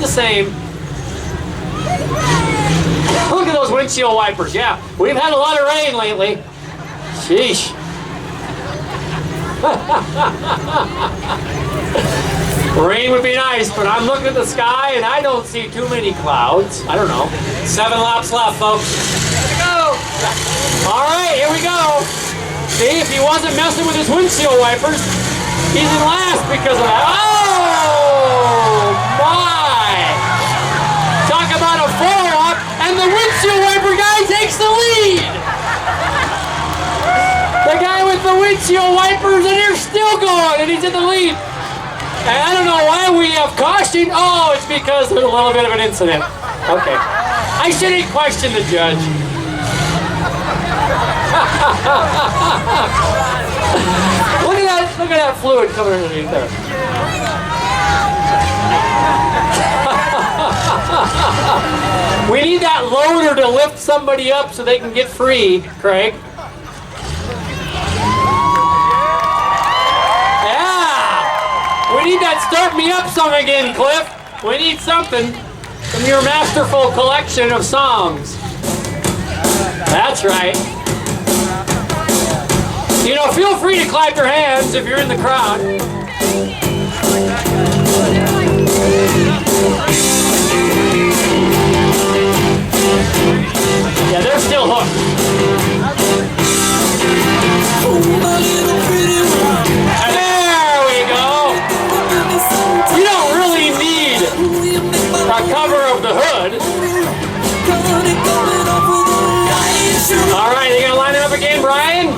the same. Look at those windshield wipers. Yeah, we've had a lot of rain lately. Sheesh. Rain would be nice, but I'm looking at the sky and I don't see too many clouds. I don't know. 7 laps left, folks. Here we go. All right, here we go. See, if he wasn't messing with his windshield wipers, he's in last because of that. Oh, my. Talk about a 4-up, and the windshield wiper guy takes the lead. The guy with the windshield wipers, and they're still going, and he's in the lead. And I don't know why we have caution. Oh, it's because there's a little bit of an incident. Okay. I shouldn't question the judge. Look at that fluid coming underneath there. We need that loader to lift somebody up so they can get free, Craig. Yeah! We need that Start Me Up song again, Cliff. We need something from your masterful collection of songs. That's right. You know, feel free to clap your hands if you're in the crowd. Yeah, they're still hooked. There we go. You don't really need a cover of the hood. All right, you gonna line it up again, Brian?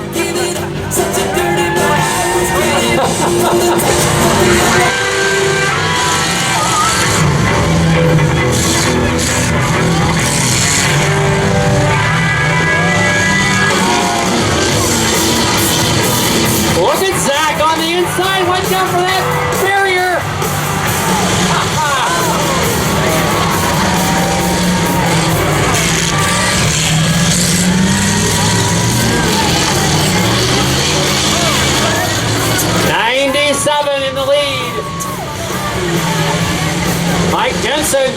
Look at Zach on the inside. Watch out for that barrier. 97 in the lead. Mike Jensen.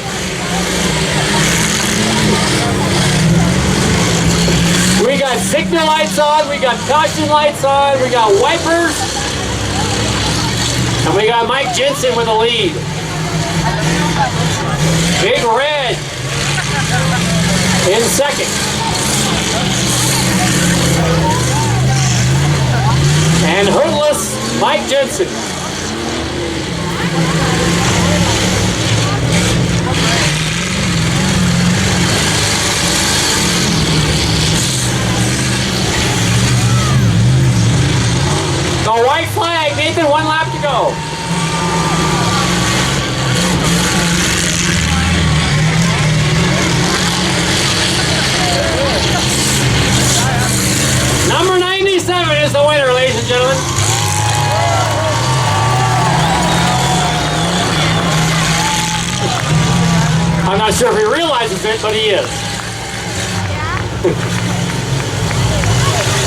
We got signal lights on, we got caution lights on, we got wipers, and we got Mike Jensen with the lead. Big Red in second. And hoodless Mike Jensen. The white flag, Nathan, 1 lap to go. Number 97 is the winner, ladies and gentlemen. I'm not sure if he realizes it, but he is.